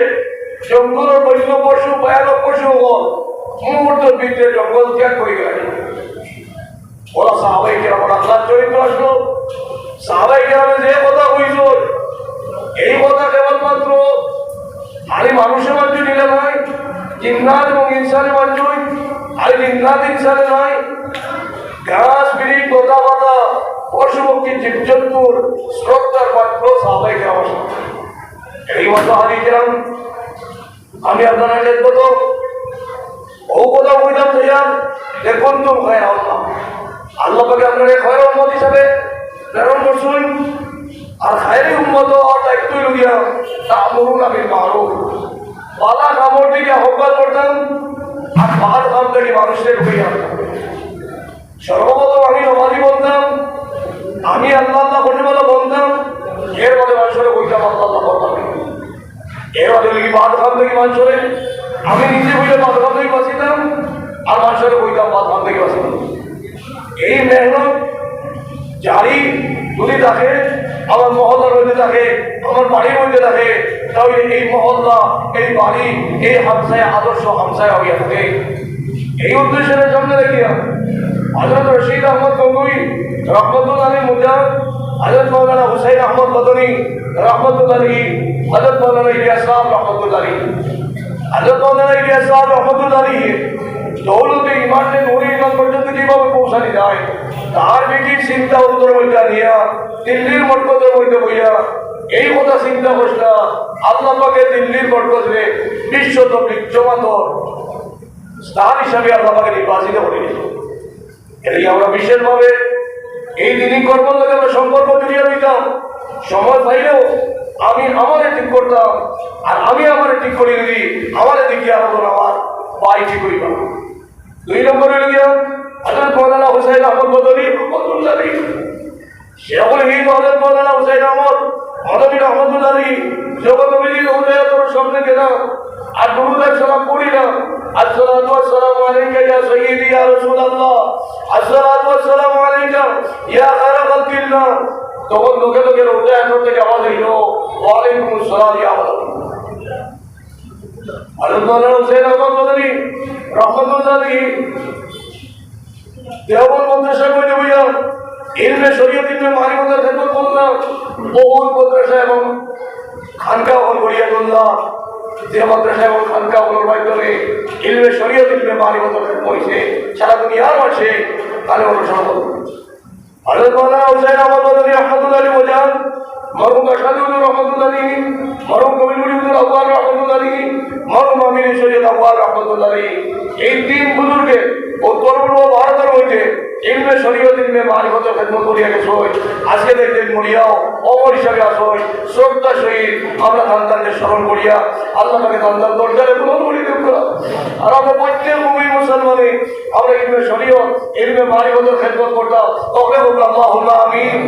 A: জঙ্গলের বন্য পশু ভয়ানক পশু মুহূর্তের ভিতরে জঙ্গল ত্যাগ করে গেলেন। ওরা সাহাবাই কেরামের আল্লাহর চরিত্র আসলো। সাহাবাই কেরামে যে কথা হইল এই কথা কেবলমাত্র আমি মানুষের মাঝে নিলে নয়, জিন্নাত এবং ইনসানের মাঝে, আর জিন্নাত ইনসানে নয়, গাছ বিড়ি লতা পাতা পশু পক্ষী জীবজন্তুর শ্রদ্ধার পাত্র সাহাবাই কেরাম। এই মতো হারি কেরাম আমি আপনারা দেখবো তো ও কথা বললাম ভাইয়া দেখুন তো ভাই আল্লাহ পাকে আপনারা খয়ের উম্মত হিসাবে প্রেরণ করছেন। আর খায়রি উম্মত আর দায়িত্বই লইয়া তা'মুরুনা বিল মা'রুফ, ভালো কামর দিকে আহ্বান করতাম আর ভালো কাম থেকে মানুষদের হইয়া। সর্বপ্রথম আমি নমাজি বলতাম, আমি আল্লাহ আল্লাহ করতে বলে বলতাম, এর মধ্যে মানুষের কইতাম আল্লাহ আল্লাহ করতাম। এর মধ্যে লিখি ভালো কাম থেকে মানুষের আমি নিজে বইলে ভালো কাম থেকে বাঁচিতাম আর মানুষের কইতাম ভালো কাম থেকে বাঁচিতাম। এই মেহনত জারি যদি থাকে, আমার মহল্লার মধ্যে থাকে, আমার বাড়ির মধ্যে থাকে, তাহলে এই মহল্লা, এই বাড়ি, এই হামসায় আদর্শ হামসায় হইয়া থাকে। এই উদ্দেশ্যের জন্য দেখিয়া হযরত রশিদ আহমদ গঙ্গুই রহমতুল্লাহ আলাইহি মুজাহিদ, হযরত মাওলানা হুসাইন আহমদ মাদানী রহমতুল্লাহ আলাইহি, হযরত মাওলানা ইলিয়াস সাহেব রহমতুল্লাহ আলাইহি, হযরত মাওলানা ইলিয়াস সাহেব রহমতুল্লাহ আলাইহি দৌলতে ইমানে নূরে ইমান পর্যন্ত কিভাবে পৌঁছানি যায় তার বিকির চিন্তা উত্তর মধ্যে নিয়া দিল্লির মরকজের মধ্যে বইয়া এই কথা চিন্তা করছিলা আল্লাহ পাকে দিল্লির মরকজে বিশ্ব তবলিগ জামাতর স্থান হিসাবে আল্লাহ পাকে নির্বাচিত করে। এই আমরা বিশেষভাবে এই দিনই কর্মের লগে আমরা সম্পর্ক জড়িয়ে রইতাম। সময় পাইলেও আমি আমারে ঠিক করতাম আর আমি আমারে ঠিক করে দিই, আমারে দেখিয়া হতো আমার বাই ঠিক করিবা। 2 নম্বরে গিয়া হযরত মাওলানা হুসাইন আহমদ মাদানী রহমাতুল্লাহ আলাইহি, শেখুল হিন্দ হযরত মাওলানা হুসাইন আহমদ মাদানী রহমাতুল্লাহ আলাইহি জগৎ নবীর উদয়তর সামনে গেলাম আর দুরূদ সালাম পড়িলাম। আসসালাতু ওয়াসসালামু আলাইকা ইয়া সাইয়্যিদি ইয়া রাসূলুল্লাহ, আসসালাতু ওয়াসসালামু আলাইকা ইয়া খায়রা খালকিল্লাহ। তখন লোকে লোকে উদয়তর থেকে আওয়াজ হইল ওয়া আলাইকুমুস সালাম ইয়া রাসূলুল্লাহ। হযরত মাওলানা হুসাইন আহমদ মাদানী রহমাতুল্লাহ আলাইহি দেওবন্দ মাদ্রাসা কইতে বইয়া ইলমে শরীয়ত ইলমে মারিফতের খেদমত করলাম। বহু মাদ্রাসা এবং খানকা হল করিয়া করলাম। যে মাদ্রাসা এবং খানকা হলের মাধ্যমে ইলমে শরীয়ত ইলমে মারিফতের খেদমত হইছে সারা দুনিয়ার মাঝে তাহলে অনুসরণ করব। হযরত মাওলানা হুসাইন আহমদ মাদানী রহমাতুল্লাহ আলাইহি বলেন, মরহুম আশহাদুল্লাহ রহমাতুল্লাহ আলাইহি, মরহুম কবির হুজুর আউয়াল রহমাতুল্লাহ আলাইহি, মরহুম আমির শরীয়ত আউয়াল রহমাতুল্লাহ আলাইহি, এই 3 বুজুর্গে উত্তর পূর্ব ভারতের মধ্যে ইলমে শরীয়ত ইলমে মারিফতের খেদমত করিয়া গেছে। আজকে দেখলেন মরিয়াও অমর হিসাবে আসয় শ্রদ্ধা সহিত আমরা সন্তানদের স্মরণ করিয়া আল্লাহ তাকে সন্তান দরজারে গ্রহণ করি দেব। আর আমরা প্রত্যেক মুমিন মুসলমানে আমরা ইলমে শরীয়ত ইলমে মারিফতের খেদমত করতাম। তবে বলবো আল্লাহুম্মা আমিন।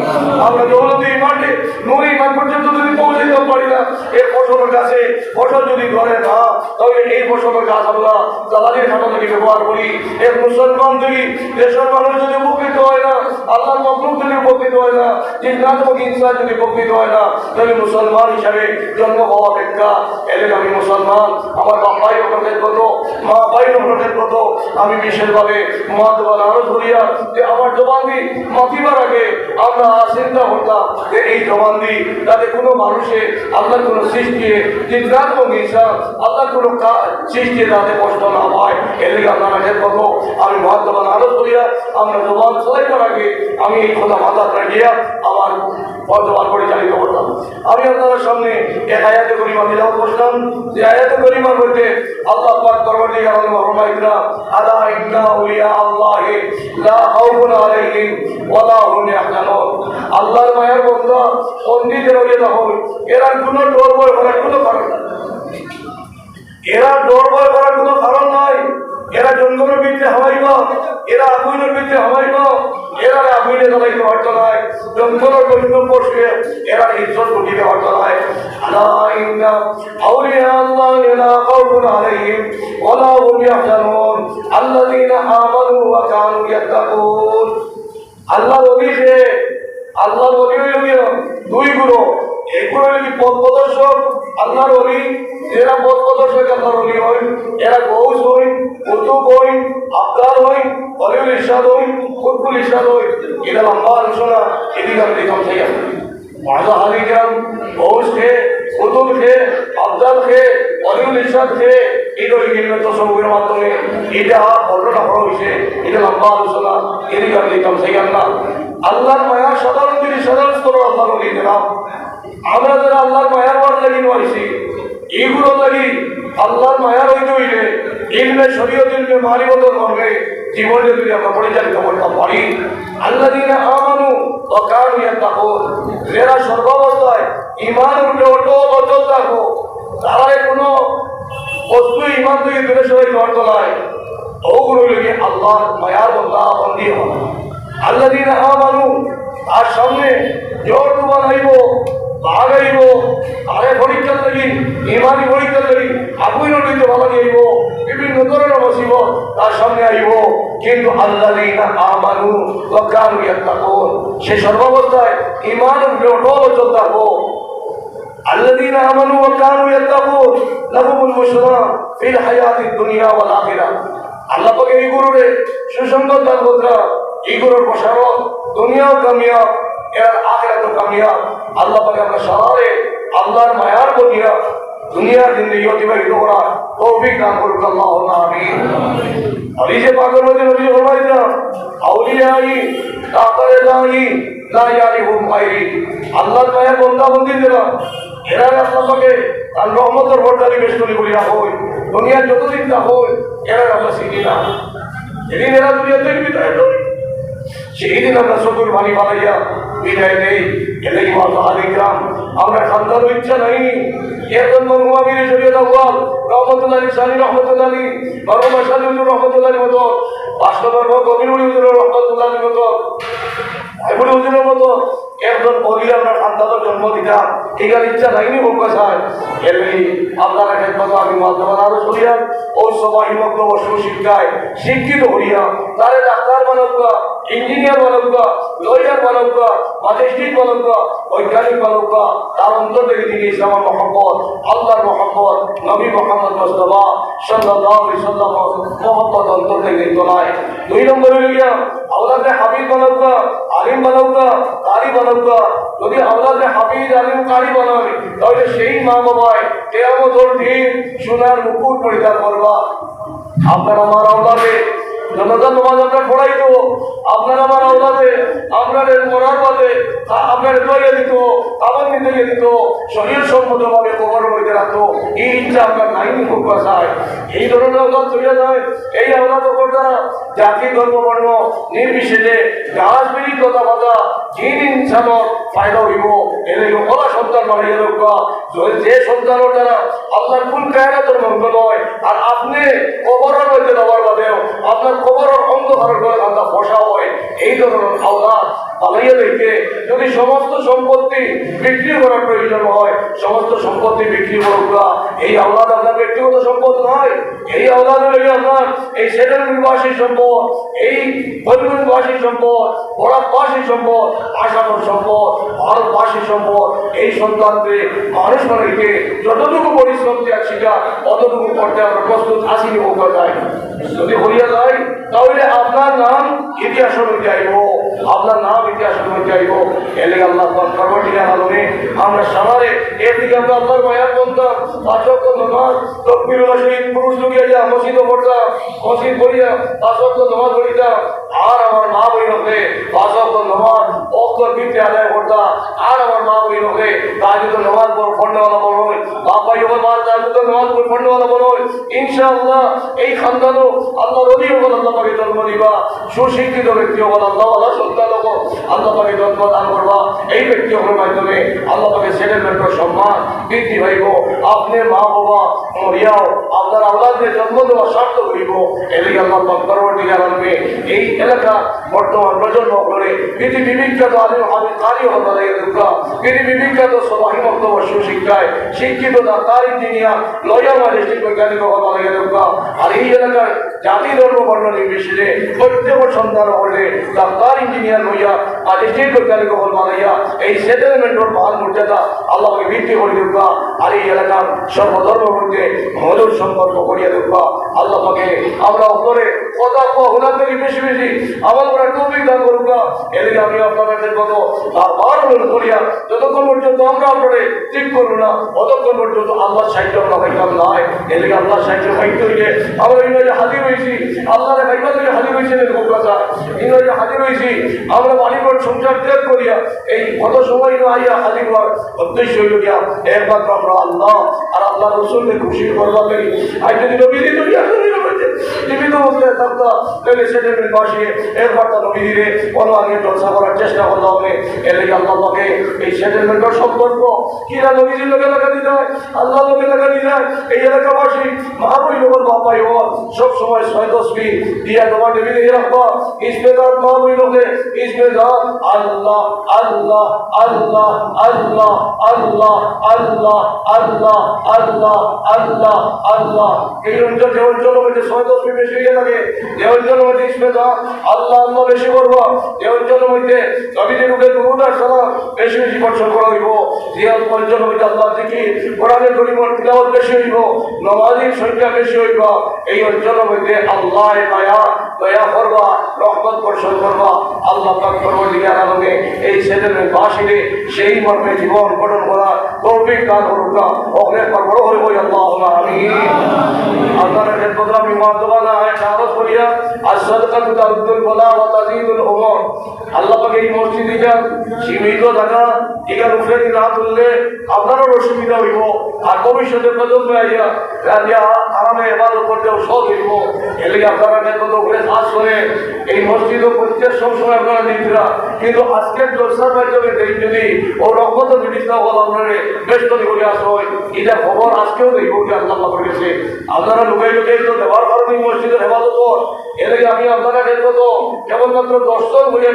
A: আমরা দৌলতে ইমানে নূরে ইমান পর্যন্ত যদি পৌঁছাতে পারি না, এই ফসলের কাছে ফসল যদি ধরে না, তবে এই ফসলের গাছ আমরা জ্বালানির খাতা থেকে ব্যবহার করি। এক মুসলমান যদি দেশের মানুষ যদি উপকৃত হয় না, আল্লাহর মাখলুক যদি উপকৃত হয় না, জিন্নাত এবং ইনসান যদি উপকৃত হয় না, তাহলে মুসলমান হিসাবে জন্ম হওয়া বেকা। এলে আমি মুসলমান, আমার বাপ ভাই ওখানে কত, মা ভাই ওখানে কত, আমি বিশেষভাবে মহাত্মা আরো ধরিয়া যে আমার জবানদি মাতিবার আগে আমরা চিন্তা করতাম যে এই জবানদি যাতে কোনো মানুষে আল্লাহর কোনো সৃষ্টি জিন্নাত এবং ইনসান আল্লাহর কোনো সৃষ্টি যাতে কষ্ট না হয়। এলে আপনারা কত আমি মহাত্মা আরো ধরিয়া আমরা জবান চলাইবার আগে আমি এই কথা মাথা রাখিয়া আমার বর্তমান পরিচালিত করতাম। আমি আপনাদের সামনে এক আয়াতে করিমা তিলাওয়াত করলাম। যে আয়াতে করিমার মধ্যে আল্লাহ পাক পরবর্তীকালে ফরমাইলেন, আলা ইন্না আউলিয়া আল্লাহি লা খাউফুন আলাইহিম ওয়া লা হুম ইয়াহজানুন। আল্লাহর মায়ের বান্দা পণ্ডিতের হয়ে দেখো, এরা কোনো ডর ভয় করার কোনো কারণ নাই। এরা ডর ভয় করার কোনো কারণ নাই। এরা জঙ্গলের ভিতরে হাওয়াইবা, এরা আগুনের ভিতরে হাওয়াইবা, এরা আগুনে জ্বালাইতে পারত নাই। জঙ্গলের বন্য পশু এরা ইজ্জত করতে পারত নাই। আলা ইন্না আউলিয়া আল্লাহি লা খাউফুন আলাইহিম ওয়া লা হুম ইয়াহজানুন আল্লাযীনা আমানু ওয়া কানু ইয়াত্তাকুন। আল্লাহর ওলিকে আল্লাহর ওলি হইল 2 গুণ। এগুলো কি পথ প্রদর্শক আল্লাহর ওলি, এরা পথ প্রদর্শক আল্লাহর ওলি হয়, এরা গৌস হই, কুতুব হই, আবদার হই, অলিউল ইরশাদ হই, কুতুবুল ইরশাদ হই। এটা লম্বা আলোচনা, এদিকে আমি দেখলাম সেই মাজা হালিগ্রাম গৌস খেয়ে, কুতুব খেয়ে, আবদাল খেয়ে, অলিউল ইরশাদ খেয়ে এইগুলো নির্মিত সমুখের মাধ্যমে এটা বর্ণনা করা হয়েছে। এটা লম্বা আলোচনা, এদিকে আমি দেখলাম সেই আল্লাহর মায়া সাধারণ যদি সাধারণ স্তর আল্লাহ বলি দিলাম। আমরা যারা আল্লাহর মায়ার বার লাগি নয়ছি, এইগুলো লাগি আল্লাহর মায়ার হইলে ইলমে শরীয়ত ইলমে মারিফতের মর্মে জীবনে যদি আমরা পরিচালিত করতে পারি। আল্লাযীনা আমানু ওয়া কানু ইয়াত্তাকুন, যারা সর্বাবস্থায় ঈমানের উপরে অটল থাকো, তারা কোনো বস্তু ঈমান থেকে দূরে সরে যাওয়ার নয়, ওগুলো লাগি আল্লাহর মায়ার বান্দা বান্দি হয়। আল্লাযীনা আমানু, তার সামনে জোর তুমান হইব, ভাগাইব, আরে পরীক্ষার লাগি ইমানি পরীক্ষার লাগি আগুন লইতে ভালো আইব, বিভিন্ন ধরনের মুসিবত তার সামনে আইব। কিন্তু আল্লাযীনা আমানু ওয়া কানু ইয়াত্তাকুন, সে সর্বাবস্থায় ইমানের উপরে অটল থাকো। আল্লাযীনা আমানু ওয়া কানু ইয়াত্তাকুন লাহুমুল বুশরা ফিল হায়াতিদ দুনিয়া ওয়াল আখিরাহ। আল্লাহ পাক এই গুরুরে সুসংবাদ দান কররা, এই গুরুর প্রসারণ দুনিয়াও কামিয়াব, এর আখিরাতও কামিয়াব। আল্লাহ পাক আমরা সবাই আল্লাহর মায়ার বনিয়া দুনিয়ার জিন্দেগি অতিবাহিত করার তৌফিক দান করুক, আল্লাহুম্মা আমিন। আমি যে পাগল নবী নবী ফরমাইছেন, আউলিয়াই তাকালাই লা ইয়ারিহুম গায়রি, আল্লাহর মায়ার বান্দা বান্দি যারা, এরা আল্লাহ পাকে তার রহমতের বরদারি বেষ্টনী করিয়া হই, দুনিয়ার যতদিন তা হই এরা আমরা চিনি না। যেদিন এরা দুনিয়া থেকে বিদায় হই, সেই দিন আমরা চতুর বাণী বানাইয়া বিদায় নেই। এলেই মাল হালিগ্রাম আমরা খান্দার ইচ্ছা নাই। এর জন্য মুহাবির শরীয়ত আউয়াল রহমতুল্লাহ সানি রহমতুল্লাহ আলী, মরহুমা সালিউর রহমতুল্লাহ আলী মতো, বাস্তবের কবিরুল হুজুর রহমতুল্লাহ আলী মতো, এগুলো হুজুরের মতো একজন বলিলে আমরা খান্দার জন্ম দিতাম, এগার ইচ্ছা নাইনি হোক চায়। এলেই আপনারা খেদমত আমি মাধ্যমে আরো সরিয়া ওই সবাই মক্তব্য সুশিক্ষায় শিক্ষিত হইয়া তারে ডাক্তার বানবকা, ইঞ্জিনিয়ার বানবকা, লয়ার বানবকা, ম্যাজিস্ট্রেট বানবকা, বৈজ্ঞানিক বানবকা, তার অন্তর থেকে তিনি ইসলামের মহব্বত, আল্লাহর মহব্বত, নবী মুহাম্মদ মুস্তাফা সাল্লাল্লাহু আলাইহি সাল্লাম মহব্বত অন্তর থেকে তোলায়। 2 নম্বর হইয়া আওলাদে হাবিব বানবকা, আলিম বানবকা, কারি বানবকা। যদি আওলাদে হাবিব আলিম কারি বানাবে, তাহলে সেই মা বাবায় কিয়ামতের দিন সোনার মুকুট পরিধান করবা। আপনার আমার আওলাদে জনগণ নামাজ আপনার পড়াইতো, আপনার আমার আওলাদে আপনাদের মরার বাদে আপনার দইয়ে দিত, কাবার নিতে দিত, শরীর সম্মতভাবে কবর বইতে রাখতো। এই ইচ্ছা আপনার নাইনি খুব বাসায়। এই ধরনের আওলাদ চলে যায়। এই আওলাদ দ্বারা জাতি ধর্ম বর্ণ নির্বিশেষে গাছ বেরি কথা কথা জিন ইনসানের ফায়দা হইব। এর ওলা সন্তান বাড়িয়ে লোকা, যে সন্তানের দ্বারা আল্লাহর কুল কায়নাতের মঙ্গল হয়, আর আপনি কবরের মধ্যে দেওয়ার বাদেও আপনার কবরের অন্ধকারের করে কান্দা ফসা হয়। এই ধরনের আওলাদ পালাইয়া দেখে যদি সমস্ত সম্পত্তি বিক্রি করার প্রয়োজন হয়, সমস্ত সম্পত্তি বিক্রি করা, এই আওলাদ আপনার ব্যক্তিগত সম্পদ নয়। এই আওলাদ হলে আপনার এই সেটেলমেন্টবাসী সম্পদ, এই পরিবারবাসী সম্পদ, বরাকবাসী সম্পদ, আসামের সম্পদ, ভারতবাসী সম্পদ। এই সন্তানকে মানুষ বানাইতে যতটুকু পরিশ্রম ত্যাগ শিখা অতটুকু করতে আমরা প্রস্তুত আসিনি হোক যায়। যদি হইয়া যায় তাহলে আপনার নাম ইতিহাসের মধ্যে আইব, আপনার নাম ইতিহাসের মধ্যে আইব। এলে আল্লাহ কর্মটিয়া আলোনে আমরা সবারে এর দিকে আমরা আল্লাহর মায়ার বলতাম, পাঁচক নামাজ তকবীরুল শহীদ পুরুষ লুকিয়ে যা মসজিদ পড়তাম, মসজিদ পড়িয়া পাঁচক নামাজ পড়িতাম। আর আমার মা বইনকে পাঁচক নামাজ অক্ষর বিদ্যে আদায় করতাম। আর আমার মা বইনকে তাজুদ নামাজ পড়নেওয়ালা বলুন, বাবা যখন মার তাজুদ নামাজ পড়নেওয়ালা বলুন। ইনশাআল্লাহ এই খানদানও আল্লাহ রবি হল, আল্লাহ পাকে জন্ম দিবা। সুশিক্ষিত ব্যক্তি হল, আল্লাহ আল্লাহ সন্তান হল, আল্লাহ পাকে জন্ম দান করবা। এই ব্যক্তি হলের মাধ্যমে আল্লাহ পাকে সেটেলমেন্টের সম্মান বৃদ্ধি পাইব। আপনি মা বাবা মরিয়াও আপনার আওলাদকে জন্ম দেওয়া স্বার্থ হইব। এদিকে আল্লাহ পরবর্তী আলমে এই এলাকা বর্তমান প্রজন্ম করে পৃথিবী বিখ্যাত আলিম হাবিব কারি হল্লা পৃথিবী বিখ্যাত সবাই বক্তব্য সুশিক্ষায় শিক্ষিত ডাক্তার ইঞ্জিনিয়ার লয়ার ম্যাজিস্ট্রেট বৈজ্ঞানিক হল্লা লেগে দরকার। আর এই এলাকার জাতি ধর্ম বর্ণ নির্বিশেষে প্রত্যেক সন্তান হলে ডাক্তার ইঞ্জিনিয়ার লইয়া মাজিস্ট্রেট কর্তালি কবল বানাইয়া এই সেটেলমেন্টের মান মর্যাদা আল্লাহকে বৃদ্ধি করে দেবা আর এই এলাকার সর্বধর্মের মধ্যে মধুর সম্পর্ক করিয়া দেবা আল্লাহকে আমরা অপরে কথা ওনার থেকে বেশি বেশি আমার ওরা তৌফিক দান করুকা এদিকে আমি আপনাদের কত বারবার অনুরোধ করিয়া যতক্ষণ পর্যন্ত আমরা আপনারে ঠিক করবো না ততক্ষণ পর্যন্ত আল্লাহ সাহিত্য আমরা পাইতাম নয় এদিকে আল্লাহ সাহিত্য পাইতে হইলে আমরা ইংরেজি হাজির হয়েছি আল্লাহরে পাইবা থেকে হাজির হয়েছে এরকম কথা ইংরেজি হাজির হয়েছি আমরা বাড়িঘর সংসার ত্যাগ করিয়া এই কত সময় আইয়া হাজির হওয়ার উদ্দেশ্য হইল গিয়া একমাত্র আমরা আল্লাহ আর আল্লাহ রসুলকে খুশি করবার লাগে আজ যদি নবীজি দুনিয়া জীবিত বলতে থাকতো তাহলে সেটেলমেন্ট বসিয়ে একবার তো নবীজিরে কোনো আগে চর্চা করার চেষ্টা করতে হবে এলে আল্লাহকে এই সেটেলমেন্টের সম্পর্ক কিরা নবীজির লোকে লাগাতে যায় আল্লাহ লোকে লাগাতে যায় এই এলাকাবাসী মহাবই লোকের বাপাই হওয়ার সব সময় 6-10 দিয়া তোমার নবীজি রাখবা ইসমেদার মহাবই লোকে ইসমেদার আল্লাহ আল্লাহ আল্লাহ আল্লাহ আল্লাহ আল্লাহ আল্লাহ আল্লাহ আল্লাহ আল্লাহ এই অঞ্চল যে অঞ্চল মধ্যে 6-10 বেশি হয়ে থাকে যে অঞ্চলের মধ্যে ইসমেদার আল্লাহ আল্লাহ বেশি করবো যে অঞ্চলের মধ্যে নবীজির রূপে দুরূদার সালাম বেশি বেশি বর্ষণ করা হইব যে অঞ্চলের মধ্যে আল্লাহ জিকির কোরআনের পরিমাণ তিলাওয়াত বেশি হইব নামাজীর সংখ্যা বেশি হইব এই অঞ্চলের মধ্যে আল্লাহ দয়া করবা রহমত বর্ষণ করবা আল্লাহ পাক পরবর্তীকার আলমে এই সেটেলমেন্ট বাসীরে সেই মর্মে জীবন গঠন করা তৌফিক দান করুকা অনেক বড় হইব আল্লাহুম্মা আমিন আপনারা যে প্রোগ্রাম ইমামতবানা আরজ করিয়া আস-সাদকাতু তাউদ্দুল বলা ওয়া তাজিদুল উমর আল্লাহ পাক এই মসজিদে যা সীমিত থাকা এখানে উপরে না তুললে আপনারও অসুবিধা হইব আর ভবিষ্যতে প্রজন্ম আইয়া রাজিয়া আরামে ইবাদত করতেও সহজ হইব এর লাগে আপনারা কত করে কাজ করে এই মসজিদও প্রত্যেক সবসময় আপনারা দিতরা কিন্তু আজকের জলসার মাধ্যমে দেই যদি ও রহমত জিনিসটা হল আপনারা ব্যস্ত করে আসো এটা খবর আজকেও দেখব যে আল্লাহ পাকের কাছে আপনারা লুকাই লুকাই তো দেওয়ার কারণে মসজিদের হেফাজত এর লাগে আমি আপনারা কেবলমাত্র 10 জন হইয়া